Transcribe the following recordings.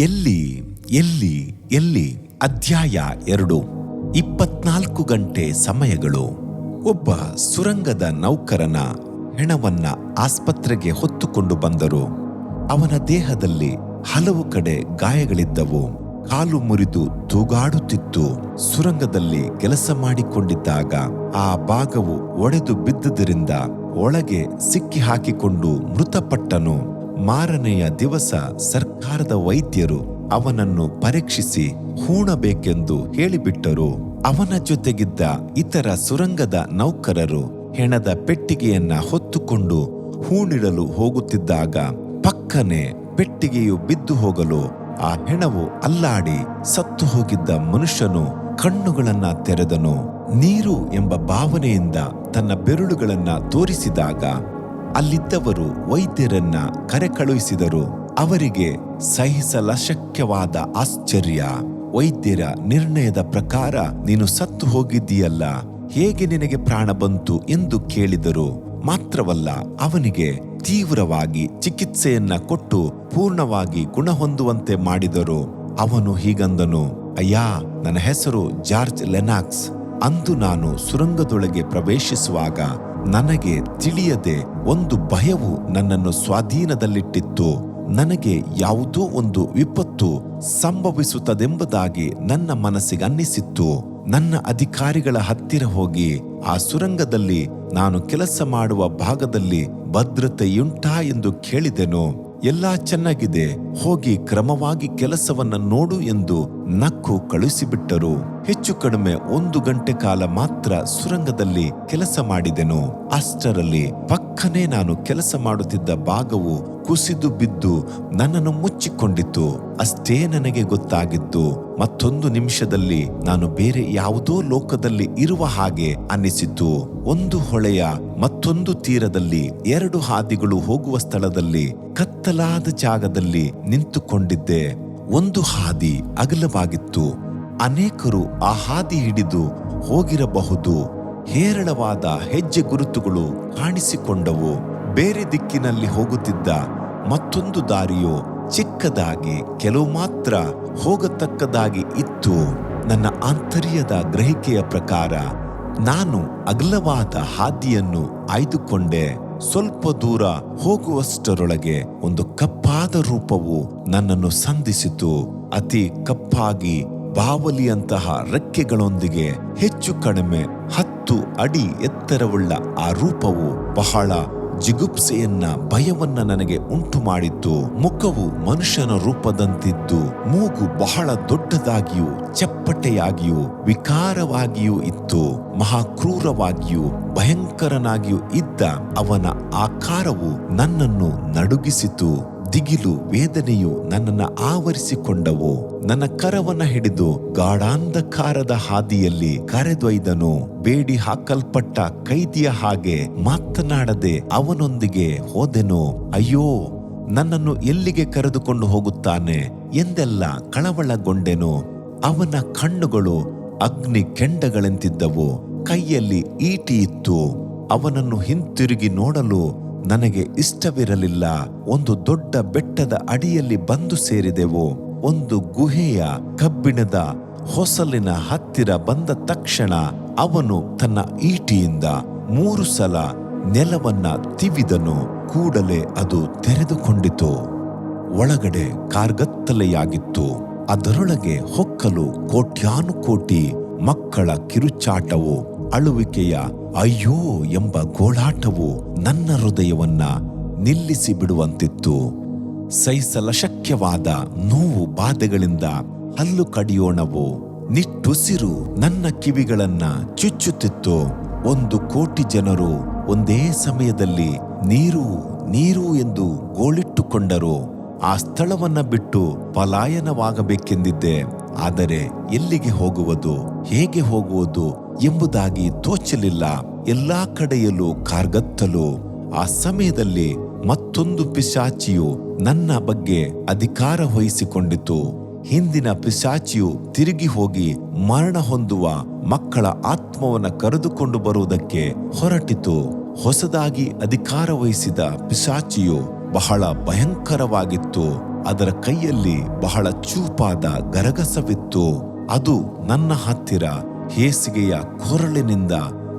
ಎಲ್ಲಿ ಎಲ್ಲಿ ಎಲ್ಲಿ ಅಧ್ಯಾಯ 2. 24 ಗಂಟೆ ಸಮಯಗಳು. ಒಬ್ಬ ಸುರಂಗದ ನೌಕರನ ಹೆಣವನ್ನ ಆಸ್ಪತ್ರೆಗೆ ಹೊತ್ತುಕೊಂಡು ಬಂದರು. ಅವನ ದೇಹದಲ್ಲಿ ಹಲವು ಕಡೆ ಗಾಯಗಳಿದ್ದವು. ಕಾಲು ಮುರಿದು ತೂಗಾಡುತ್ತಿತ್ತು. ಸುರಂಗದಲ್ಲಿ ಕೆಲಸ ಮಾಡಿಕೊಂಡಿದ್ದಾಗ ಆ ಭಾಗವು ಒಡೆದು ಬಿದ್ದುದರಿಂದ ಒಳಗೆ ಸಿಕ್ಕಿ ಹಾಕಿಕೊಂಡು ಮೃತಪಟ್ಟನು. ಮಾರನೆಯ ದಿವಸ ಸರ್ಕಾರದ ವೈದ್ಯರು ಅವನನ್ನು ಪರೀಕ್ಷಿಸಿ ಹೂಣಬೇಕೆಂದು ಹೇಳಿಬಿಟ್ಟರು. ಅವನ ಜೊತೆಗಿದ್ದ ಇತರ ಸುರಂಗದ ನೌಕರರು ಹೆಣದ ಪೆಟ್ಟಿಗೆಯನ್ನ ಹೊತ್ತುಕೊಂಡು ಹೂಣಿಡಲು ಹೋಗುತ್ತಿದ್ದಾಗ ಪಕ್ಕನೆ ಪೆಟ್ಟಿಗೆಯು ಬಿದ್ದು ಹೋಗಲು ಆ ಹೆಣವು ಅಲ್ಲಾಡಿ ಸತ್ತು ಹೋಗಿದ್ದ ಮನುಷ್ಯನು ಕಣ್ಣುಗಳನ್ನ ತೆರೆದನು. ನೀರು ಎಂಬ ಭಾವನೆಯಿಂದ ತನ್ನ ಬೆರಳುಗಳನ್ನ ತೋರಿಸಿದಾಗ ಅಲ್ಲಿದ್ದವರು ವೈದ್ಯರನ್ನ ಕರೆ ಕಳುಹಿಸಿದರು. ಅವರಿಗೆ ಸಹಿಸಲಶಕ್ಯವಾದ ಆಶ್ಚರ್ಯ. ವೈದ್ಯರ ನಿರ್ಣಯದ ಪ್ರಕಾರ ನೀನು ಸತ್ತು ಹೋಗಿದ್ದೀಯಲ್ಲ, ಹೇಗೆ ನಿನಗೆ ಪ್ರಾಣ ಬಂತು ಎಂದು ಕೇಳಿದರು. ಮಾತ್ರವಲ್ಲ, ಅವನಿಗೆ ತೀವ್ರವಾಗಿ ಚಿಕಿತ್ಸೆಯನ್ನ ಕೊಟ್ಟು ಪೂರ್ಣವಾಗಿ ಗುಣ ಹೊಂದುವಂತೆ ಮಾಡಿದರು. ಅವನು ಹೀಗಂದನು, ಅಯ್ಯ, ನನ್ನ ಹೆಸರು ಜಾರ್ಜ್ ಲೆನಾಕ್ಸ್. ಅಂದು ನಾನು ಸುರಂಗದೊಳಗೆ ಪ್ರವೇಶಿಸುವಾಗ ನನಗೆ ತಿಳಿಯದೆ ಒಂದು ಭಯವು ನನ್ನನ್ನು ಸ್ವಾಧೀನದಲ್ಲಿಟ್ಟಿತ್ತು. ನನಗೆ ಯಾವುದೋ ಒಂದು ವಿಪತ್ತು ಸಂಭವಿಸುತ್ತದೆಂಬುದಾಗಿ ನನ್ನ ಮನಸ್ಸಿಗೆ ಅನ್ನಿಸಿತ್ತು. ನನ್ನ ಅಧಿಕಾರಿಗಳ ಹತ್ತಿರ ಹೋಗಿ ಆ ಸುರಂಗದಲ್ಲಿ ನಾನು ಕೆಲಸ ಮಾಡುವ ಭಾಗದಲ್ಲಿ ಭದ್ರತೆಯುಂಟಾ ಎಂದು ಕೇಳಿದೆನು. ಎಲ್ಲಾ ಚೆನ್ನಾಗಿದೆ, ಹೋಗಿ ಕ್ರಮವಾಗಿ ಕೆಲಸವನ್ನ ನೋಡು ಎಂದು ನಕ್ಕು ಕಳುಹಿಸಿಬಿಟ್ಟರು. ಹೆಚ್ಚು ಕಡಿಮೆ 1 ಗಂಟೆ ಕಾಲ ಮಾತ್ರ ಸುರಂಗದಲ್ಲಿ ಕೆಲಸ ಮಾಡಿದೆನು. ಅಷ್ಟರಲ್ಲಿ ಪಕ್ಕನೆ ನಾನು ಕೆಲಸ ಮಾಡುತ್ತಿದ್ದ ಭಾಗವು ಕುಸಿದು ಬಿದ್ದು ನನ್ನನ್ನು ಮುಚ್ಚಿಕೊಂಡಿತು. ಅಷ್ಟೇ ನನಗೆ ಗೊತ್ತಾಗಿದ್ದು. ಮತ್ತೊಂದು ನಿಮಿಷದಲ್ಲಿ ನಾನು ಬೇರೆ ಯಾವುದೋ ಲೋಕದಲ್ಲಿ ಇರುವ ಹಾಗೆ ಅನ್ನಿಸಿತು. ಒಂದು ಹೊಳೆಯ ಮತ್ತೊಂದು ತೀರದಲ್ಲಿ 2 ಹಾದಿಗಳು ಹೋಗುವ ಸ್ಥಳದಲ್ಲಿ ಕತ್ತಲಾದ ಜಾಗದಲ್ಲಿ ನಿಂತುಕೊಂಡಿದ್ದೆ. ಒಂದು ಹಾದಿ ಅಗಲವಾಗಿತ್ತು. ಅನೇಕರು ಆ ಹಾದಿ ಹಿಡಿದು ಹೋಗಿರಬಹುದು. ಹೇರಳವಾದ ಹೆಜ್ಜೆ ಗುರುತುಗಳು ಕಾಣಿಸಿಕೊಂಡವು. ಬೇರೆ ದಿಕ್ಕಿನಲ್ಲಿ ಹೋಗುತ್ತಿದ್ದ ಮತ್ತೊಂದು ದಾರಿಯು ಚಿಕ್ಕದಾಗಿ ಕೆಲವು ಮಾತ್ರ ಹೋಗತಕ್ಕದಾಗಿ ಇತ್ತು. ನನ್ನ ಆಂತರ್ಯದ ಗ್ರಹಿಕೆಯ ಪ್ರಕಾರ ನಾನು ಅಗಲವಾದ ಹಾದಿಯನ್ನು ಆಯ್ದುಕೊಂಡೆ. ಸ್ವಲ್ಪ ದೂರ ಹೋಗುವಷ್ಟರೊಳಗೆ ಒಂದು ಕಪ್ಪಾದ ರೂಪವು ನನ್ನನ್ನು ಸಂಧಿಸಿತು. ಅತಿ ಕಪ್ಪಾಗಿ ಬಾವಲಿಯಂತಹ ರೆಕ್ಕೆಗಳೊಂದಿಗೆ ಹೆಚ್ಚು ಕಡಿಮೆ 10 ಅಡಿ ಎತ್ತರವುಳ್ಳ ಆ ರೂಪವು ಬಹಳ ಜಿಗುಪ್ಸೆಯನ್ನ, ಭಯವನ್ನ ನನಗೆ ಉಂಟು ಮಾಡಿತ್ತು. ಮುಖವು ಮನುಷ್ಯನ ರೂಪದಂತಿದ್ದು, ಮೂಗು ಬಹಳ ದೊಡ್ಡದಾಗಿಯೂ ಚಪ್ಪಟೆಯಾಗಿಯೂ ವಿಕಾರವಾಗಿಯೂ ಇತ್ತು. ಮಹಾಕ್ರೂರವಾಗಿಯೂ ಭಯಂಕರನಾಗಿಯೂ ಇದ್ದ ಅವನ ಆಕಾರವು ನನ್ನನ್ನು ನಡುಗಿಸಿತು. ದಿಗಿಲು, ವೇದನೆಯು ನನ್ನನ್ನು ಆವರಿಸಿಕೊಂಡವು. ನನ್ನ ಕರವನ್ನ ಹಿಡಿದು ಗಾಢಾಂಧಕಾರದ ಹಾದಿಯಲ್ಲಿ ಕರೆದೊಯ್ದನು. ಬೇಡಿ ಹಾಕಲ್ಪಟ್ಟ ಕೈದಿಯ ಹಾಗೆ ಮಾತನಾಡದೆ ಅವನೊಂದಿಗೆ ಹೋದೆನು. ಅಯ್ಯೋ, ನನ್ನನ್ನು ಎಲ್ಲಿಗೆ ಕರೆದುಕೊಂಡು ಹೋಗುತ್ತಾನೆ ಎಂದೆಲ್ಲ ಕಳವಳಗೊಂಡೆನು. ಅವನ ಕಣ್ಣುಗಳು ಅಗ್ನಿ ಕೆಂಡಗಳೆಂತಿದ್ದವು. ಕೈಯಲ್ಲಿ ಈಟಿ ಇತ್ತು. ಅವನನ್ನು ಹಿಂತಿರುಗಿ ನೋಡಲು ನನಗೆ ಇಷ್ಟವಿರಲಿಲ್ಲ. ಒಂದು ದೊಡ್ಡ ಬೆಟ್ಟದ ಅಡಿಯಲ್ಲಿ ಬಂದು ಸೇರಿದೆವು. ಒಂದು ಗುಹೆಯ ಕಬ್ಬಿಣದ ಹೊಸಲಿನ ಹತ್ತಿರ ಬಂದ ತಕ್ಷಣ ಅವನು ತನ್ನ ಈಟಿಯಿಂದ 3 ಸಲ ನೆಲವನ್ನ ತಿವಿದನು. ಕೂಡಲೇ ಅದು ತೆರೆದುಕೊಂಡಿತು. ಒಳಗಡೆ ಕಾರ್ಗತ್ತಲೆಯಾಗಿತ್ತು. ಅದರೊಳಗೆ ಹೊಕ್ಕಲು ಕೋಟ್ಯಾನುಕೋಟಿ ಮಕ್ಕಳ ಕಿರುಚಾಟವು, ಅಳುವಿಕೆಯ ಅಯ್ಯೋ ಎಂಬ ಗೋಳಾಟವು ನನ್ನ ಹೃದಯವನ್ನ ನಿಲ್ಲಿಸಿ ಬಿಡುವಂತಿತ್ತು. ಸಹಿಸಲಶಕ್ಯವಾದ ನೋವು ಬಾಧೆಗಳಿಂದ ಹಲ್ಲು ಕಡಿಯೋಣವು, ನಿಟ್ಟುಸಿರು ನನ್ನ ಕಿವಿಗಳನ್ನ ಚುಚ್ಚುತ್ತಿತ್ತು. 1 ಕೋಟಿ ಜನರು ಒಂದೇ ಸಮಯದಲ್ಲಿ ನೀರು ನೀರು ಎಂದು ಗೋಳಿಟ್ಟುಕೊಂಡರು. ಆ ಸ್ಥಳವನ್ನ ಬಿಟ್ಟು ಪಲಾಯನವಾಗಬೇಕೆಂದಿದ್ದೆ. ಆದರೆ ಎಲ್ಲಿಗೆ ಹೋಗುವುದು, ಹೇಗೆ ಹೋಗುವುದು ಎಂಬುದಾಗಿ ತೋಚಲಿಲ್ಲ. ಎಲ್ಲಾ ಕಡೆಯಲ್ಲೂ ಕಾರ್ಗತ್ತಲು. ಆ ಸಮಯದಲ್ಲಿ ಮತ್ತೊಂದು ಪಿಶಾಚಿಯು ನನ್ನ ಬಗ್ಗೆ ಅಧಿಕಾರ ವಹಿಸಿಕೊಂಡಿತು. ಹಿಂದಿನ ಪಿಶಾಚಿಯು ತಿರುಗಿ ಹೋಗಿ ಮರಣ ಹೊಂದುವ ಮಕ್ಕಳ ಆತ್ಮವನ್ನು ಕರೆದುಕೊಂಡು ಬರುವುದಕ್ಕೆ ಹೊರಟಿತು. ಹೊಸದಾಗಿ ಅಧಿಕಾರ ವಹಿಸಿದ ಪಿಶಾಚಿಯು ಬಹಳ ಭಯಂಕರವಾಗಿತ್ತು. ಅದರ ಕೈಯಲ್ಲಿ ಬಹಳ ಚೂಪಾದ ಗರಗಸವಿತ್ತು. ಅದು ನನ್ನ ಹತ್ತಿರ ಹೇಸಿಗೆಯ ಕೊರಳಿನಿಂದ,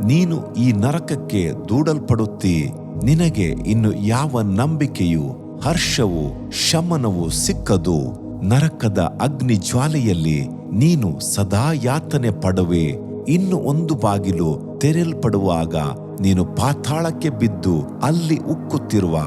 ನೀನು ಈ ನರಕಕ್ಕೆ ದೂಡಲ್ಪಡುತ್ತಿ, ನಿನಗೆ ಇನ್ನು ಯಾವ ನಂಬಿಕೆಯೂ ಹರ್ಷವೂ ಶಮನವೂ ಸಿಕ್ಕದು. ನರಕದ ಅಗ್ನಿ ಜ್ವಾಲೆಯಲ್ಲಿ ನೀನು ಸದಾ ಯಾತನೆ ಪಡುವೆ. ಇನ್ನು ಒಂದು ಬಾಗಿಲು ತೆರೆಯಲ್ಪಡುವಾಗ ನೀನು ಪಾತಾಳಕ್ಕೆ ಬಿದ್ದು ಅಲ್ಲಿ ಉಕ್ಕುತ್ತಿರುವ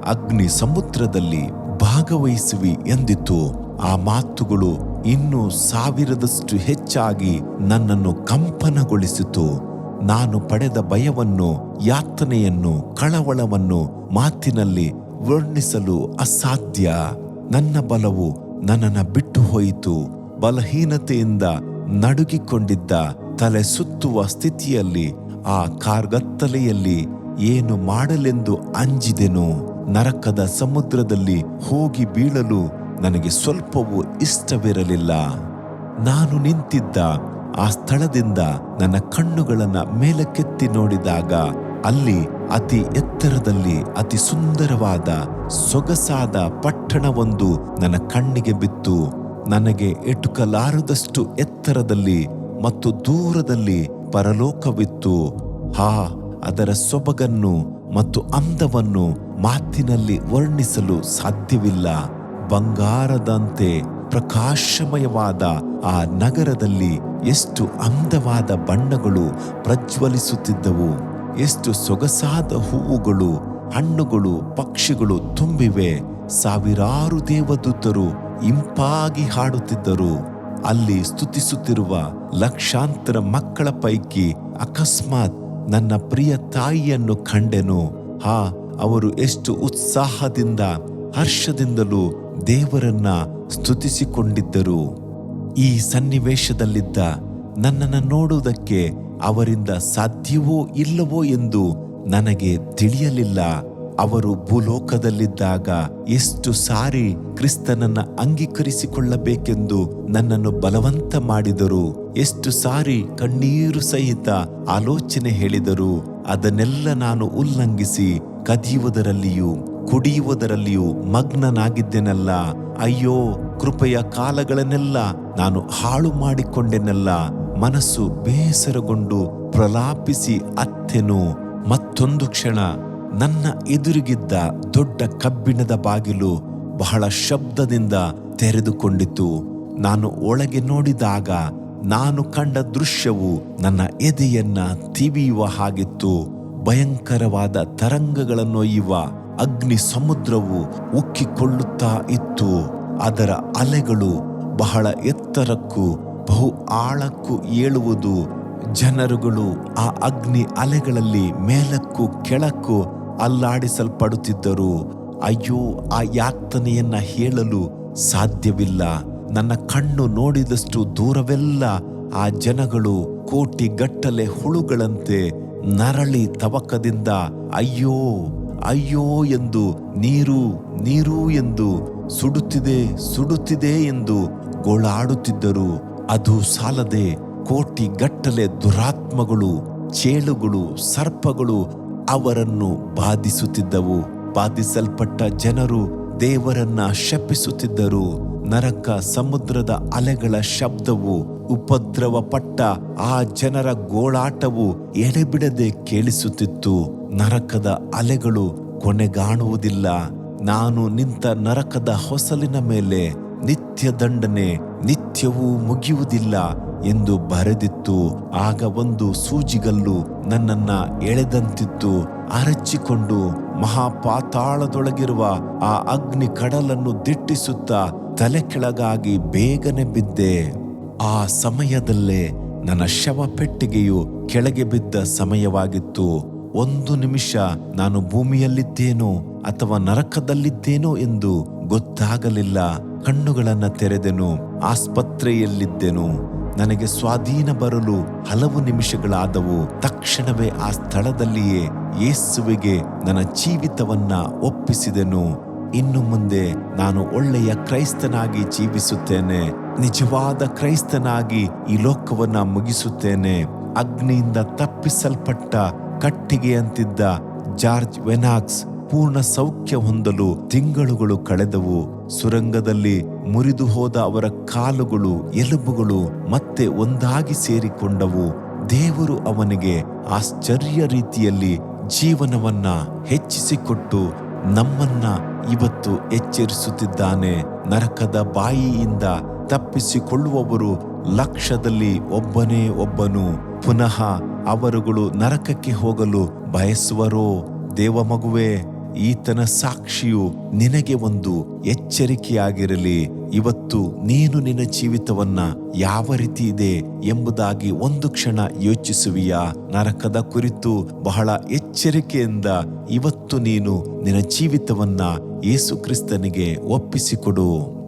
ಅಗ್ನಿ ಸಮುದ್ರದಲ್ಲಿ ಭಾಗವಹಿಸುವಿ ಎಂದಿತು. ಆ ಮಾತುಗಳು ಇನ್ನೂ 1000ದಷ್ಟು ಹೆಚ್ಚಾಗಿ ನನ್ನನ್ನು ಕಂಪನಗೊಳಿಸಿತು. ನಾನು ಪಡೆದ ಭಯವನ್ನು, ಯಾತನೆಯನ್ನು, ಕಳವಳವನ್ನು ಮಾತಿನಲ್ಲಿ ವರ್ಣಿಸಲು ಅಸಾಧ್ಯ. ನನ್ನ ಬಲವು ನನ್ನನ್ನು ಬಿಟ್ಟು ಹೋಯಿತು. ಬಲಹೀನತೆಯಿಂದ ನಡುಗಿಕೊಂಡಿದ್ದ, ತಲೆ ಸುತ್ತುವ ಸ್ಥಿತಿಯಲ್ಲಿ, ಆ ಕಾರ್ಗತ್ತಲೆಯಲ್ಲಿ ಏನು ಮಾಡಲೆಂದು ಅಂಜಿದೆನು. ನರಕದ ಸಮುದ್ರದಲ್ಲಿ ಹೋಗಿ ಬೀಳಲು ನನಗೆ ಸ್ವಲ್ಪವೂ ಇಷ್ಟವಿರಲಿಲ್ಲ. ನಾನು ನಿಂತಿದ್ದ ಆ ಸ್ಥಳದಿಂದ ನನ್ನ ಕಣ್ಣುಗಳನ್ನು ಮೇಲಕ್ಕೆತ್ತಿ ನೋಡಿದಾಗ ಅಲ್ಲಿ ಅತಿ ಎತ್ತರದಲ್ಲಿ ಅತಿ ಸುಂದರವಾದ ಸೊಗಸಾದ ಪಟ್ಟಣವೊಂದು ನನ್ನ ಕಣ್ಣಿಗೆ ಬಿತ್ತು. ನನಗೆ ಎಟುಕಲಾರದಷ್ಟು ಎತ್ತರದಲ್ಲಿ ಮತ್ತು ದೂರದಲ್ಲಿ ಪರಲೋಕವಿತ್ತು. ಅದರ ಸೊಬಗನ್ನು ಮತ್ತು ಅಂದವನ್ನು ಮಾತಿನಲ್ಲಿ ವರ್ಣಿಸಲು ಸಾಧ್ಯವಿಲ್ಲ. ಬಂಗಾರದಂತೆ ಪ್ರಕಾಶಮಯವಾದ ಆ ನಗರದಲ್ಲಿ ಎಷ್ಟು ಅಂದವಾದ ಬಣ್ಣಗಳು ಪ್ರಜ್ವಲಿಸುತ್ತಿದ್ದವು. ಎಷ್ಟು ಸೊಗಸಾದ ಹೂವುಗಳು, ಹಣ್ಣುಗಳು, ಪಕ್ಷಿಗಳು ತುಂಬಿವೆ. ಸಾವಿರಾರು ದೇವದೂತರು ಇಂಪಾಗಿ ಹಾಡುತ್ತಿದ್ದರು. ಅಲ್ಲಿ ಸ್ತುತಿಸುತ್ತಿರುವ ಲಕ್ಷಾಂತರ ಮಕ್ಕಳ ಪೈಕಿ ಅಕಸ್ಮಾತ್ ನನ್ನ ಪ್ರಿಯ ತಾಯಿಯನ್ನು ಕಂಡೆನು. ಅವರು ಎಷ್ಟು ಉತ್ಸಾಹದಿಂದ ಹರ್ಷದಿಂದಲೂ ದೇವರನ್ನ ಸ್ತುತಿಸಿಕೊಂಡಿದ್ದರು. ಈ ಸನ್ನಿವೇಶದಲ್ಲಿದ್ದ ನನ್ನನ್ನು ನೋಡುವುದಕ್ಕೆ ಅವರಿಂದ ಸಾಧ್ಯವೋ ಇಲ್ಲವೋ ಎಂದು ನನಗೆ ತಿಳಿಯಲಿಲ್ಲ. ಅವರು ಭೂಲೋಕದಲ್ಲಿದ್ದಾಗ ಎಷ್ಟು ಸಾರಿ ಕ್ರಿಸ್ತನನ್ನ ಅಂಗೀಕರಿಸಿಕೊಳ್ಳಬೇಕೆಂದು ನನ್ನನ್ನು ಬಲವಂತ ಮಾಡಿದರು. ಎಷ್ಟು ಸಾರಿ ಕಣ್ಣೀರು ಸಹಿತ ಆಲೋಚನೆ ಹೇಳಿದರು. ಅದನ್ನೆಲ್ಲ ನಾನು ಉಲ್ಲಂಘಿಸಿ ಕದಿಯುವುದರಲ್ಲಿಯೂ ಕುಡಿಯುವುದರಲ್ಲಿಯೂ ಮಗ್ನನಾಗಿದ್ದೆನಲ್ಲ. ಅಯ್ಯೋ, ಕೃಪೆಯ ಕಾಲಗಳನ್ನೆಲ್ಲ ನಾನು ಹಾಳು ಮಾಡಿಕೊಂಡೆನಲ್ಲ. ಮನಸ್ಸು ಬೇಸರಗೊಂಡು ಪ್ರಲಾಪಿಸಿ ಅತ್ತೆನು. ಮತ್ತೊಂದು ಕ್ಷಣ ನನ್ನ ಎದುರಿಗಿದ್ದ ದೊಡ್ಡ ಕಬ್ಬಿಣದ ಬಾಗಿಲು ಬಹಳ ಶಬ್ದದಿಂದ ತೆರೆದುಕೊಂಡಿತು. ನಾನು ಒಳಗೆ ನೋಡಿದಾಗ ನಾನು ಕಂಡ ದೃಶ್ಯವು ನನ್ನ ಎದೆಯನ್ನ ತಿವಿಯುವ ಹಾಗಿತ್ತು. ಭಯಂಕರವಾದ ತರಂಗಗಳನ್ನೊಯ್ಯುವ ಅಗ್ನಿ ಸಮುದ್ರವು ಉಕ್ಕಿಕೊಳ್ಳುತ್ತಾ ಇತ್ತು. ಅದರ ಅಲೆಗಳು ಬಹಳ ಎತ್ತರಕ್ಕೂ ಬಹು ಆಳಕ್ಕೂ ಏಳುವುದು. ಜನರುಗಳು ಆ ಅಗ್ನಿ ಅಲೆಗಳಲ್ಲಿ ಮೇಲಕ್ಕೂ ಕೆಳಕ್ಕೂ ಅಲ್ಲಾಡಿಸಲ್ಪಡುತ್ತಿದ್ದರು. ಅಯ್ಯೋ, ಆ ಯಾತನೆಯನ್ನ ಹೇಳಲು ಸಾಧ್ಯವಿಲ್ಲ. ನನ್ನ ಕಣ್ಣು ನೋಡಿದಷ್ಟು ದೂರವೆಲ್ಲ ಆ ಜನಗಳು ಕೋಟಿಗಟ್ಟಲೆ ಹುಳುಗಳಂತೆ ನರಳಿ ತವಕದಿಂದ ಅಯ್ಯೋ ಅಯ್ಯೋ ಎಂದು, ನೀರು ನೀರು ಎಂದು, ಸುಡುತ್ತಿದೆ ಸುಡುತ್ತಿದೆ ಎಂದು ಗೋಳಾಡುತ್ತಿದ್ದರು. ಅದು ಸಾಲದೆ ಕೋಟಿಗಟ್ಟಲೆ ದುರಾತ್ಮಗಳು, ಚೇಳುಗಳು, ಸರ್ಪಗಳು ಅವರನ್ನು ಬಾಧಿಸುತ್ತಿದ್ದವು. ಬಾಧಿಸಲ್ಪಟ್ಟ ಜನರು ದೇವರನ್ನ ಶಪಿಸುತ್ತಿದ್ದರು. ನರಕ ಸಮುದ್ರದ ಅಲೆಗಳ ಶಬ್ದವು, ಉಪದ್ರವಪಟ್ಟ ಆ ಜನರ ಗೋಳಾಟವು ಎಡೆಬಿಡದೆ ಕೇಳಿಸುತ್ತಿತ್ತು. ನರಕದ ಅಲೆಗಳು ಕೊನೆಗಾಣುವುದಿಲ್ಲ. ನಾನು ನಿಂತ ನರಕದ ಹೊಸಲಿನ ಮೇಲೆ ನಿತ್ಯ ದಂಡನೆ, ನಿತ್ಯವೂ ಮುಗಿಯುವುದಿಲ್ಲ ಎಂದು ಬರೆದಿತ್ತು. ಆಗ ಒಂದು ಸೂಜಿಗಲ್ಲು ನನ್ನನ್ನ ಎಳೆದಂತಿತ್ತು. ಅರಚಿಕೊಂಡು ಮಹಾಪಾತಾಳದೊಳಗಿರುವ ಆ ಅಗ್ನಿ ಕಡಲನ್ನು ದಿಟ್ಟಿಸುತ್ತಾ ತಲೆ ಕೆಳಗಾಗಿ ಬೇಗನೆ ಬಿದ್ದೆ. ಆ ಸಮಯದಲ್ಲೇ ನನ್ನ ಶವ ಪೆಟ್ಟಿಗೆಯು ಕೆಳಗೆ ಬಿದ್ದ ಸಮಯವಾಗಿತ್ತು. ಒಂದು ನಿಮಿಷ ನಾನು ಭೂಮಿಯಲ್ಲಿದ್ದೇನೋ ಅಥವಾ ನರಕದಲ್ಲಿದ್ದೇನೋ ಎಂದು ಗೊತ್ತಾಗಲಿಲ್ಲ. ಕಣ್ಣುಗಳನ್ನ ತೆರೆದೆನು. ಆಸ್ಪತ್ರೆಯಲ್ಲಿದ್ದೆನು. ನನಗೆ ಸ್ವಾಧೀನ ಬರಲು ಹಲವು ನಿಮಿಷಗಳಾದವು. ತಕ್ಷಣವೇ ಆ ಸ್ಥಳದಲ್ಲಿಯೇ ಯೇಸುವಿಗೆ ನನ್ನ ಜೀವಿತವನ್ನ ಒಪ್ಪಿಸಿದೆನು. ಇನ್ನು ಮುಂದೆ ನಾನು ಒಳ್ಳೆಯ ಕ್ರೈಸ್ತನಾಗಿ ಜೀವಿಸುತ್ತೇನೆ. ನಿಜವಾದ ಕ್ರೈಸ್ತನಾಗಿ ಈ ಲೋಕವನ್ನ ಮುಗಿಸುತ್ತೇನೆ. ಅಗ್ನಿಯಿಂದ ತಪ್ಪಿಸಲ್ಪಟ್ಟ ಕಟ್ಟಿಗೆಯಂತಿದ್ದ ಜಾರ್ಜ್ ವೆನಾಕ್ಸ್ ಸಂಪೂರ್ಣ ಸೌಖ್ಯ ಹೊಂದಲು ತಿಂಗಳುಗಳು ಕಳೆದವು. ಸುರಂಗದಲ್ಲಿ ಮುರಿದು ಹೋದ ಅವರ ಕಾಲುಗಳು, ಎಲುಬುಗಳು ಮತ್ತೆ ಒಂದಾಗಿ ಸೇರಿಕೊಂಡವು. ದೇವರು ಅವನಿಗೆ ಆಶ್ಚರ್ಯ ರೀತಿಯಲ್ಲಿ ಜೀವನವನ್ನ ಹೆಚ್ಚಿಸಿಕೊಟ್ಟು ನಮ್ಮನ್ನ ಇವತ್ತು ಎಚ್ಚರಿಸುತ್ತಿದ್ದಾನೆ. ನರಕದ ಬಾಯಿಯಿಂದ ತಪ್ಪಿಸಿಕೊಳ್ಳುವವರು ಲಕ್ಷದಲ್ಲಿ ಒಬ್ಬನೇ ಒಬ್ಬನು. ಪುನಃ ಅವರುಗಳು ನರಕಕ್ಕೆ ಹೋಗಲು ಬಯಸುವರೋ? ದೇವ ಮಗುವೆ, ಈತನ ಸಾಕ್ಷಿಯು ನಿನಗೆ ಒಂದು ಎಚ್ಚರಿಕೆಯಾಗಿರಲಿ. ಇವತ್ತು ನೀನು ನಿನ್ನ ಜೀವಿತವನ್ನ ಯಾವ ರೀತಿ ಇದೆ ಎಂಬುದಾಗಿ ಒಂದು ಕ್ಷಣ ಯೋಚಿಸುವಿಯಾ? ನರಕದ ಕುರಿತು ಬಹಳ ಎಚ್ಚರಿಕೆಯಿಂದ ಇವತ್ತು ನೀನು ನಿನ್ನ ಜೀವಿತವನ್ನ ಯೇಸು ಕ್ರಿಸ್ತನಿಗೆ ಒಪ್ಪಿಸಿಕೊಡು.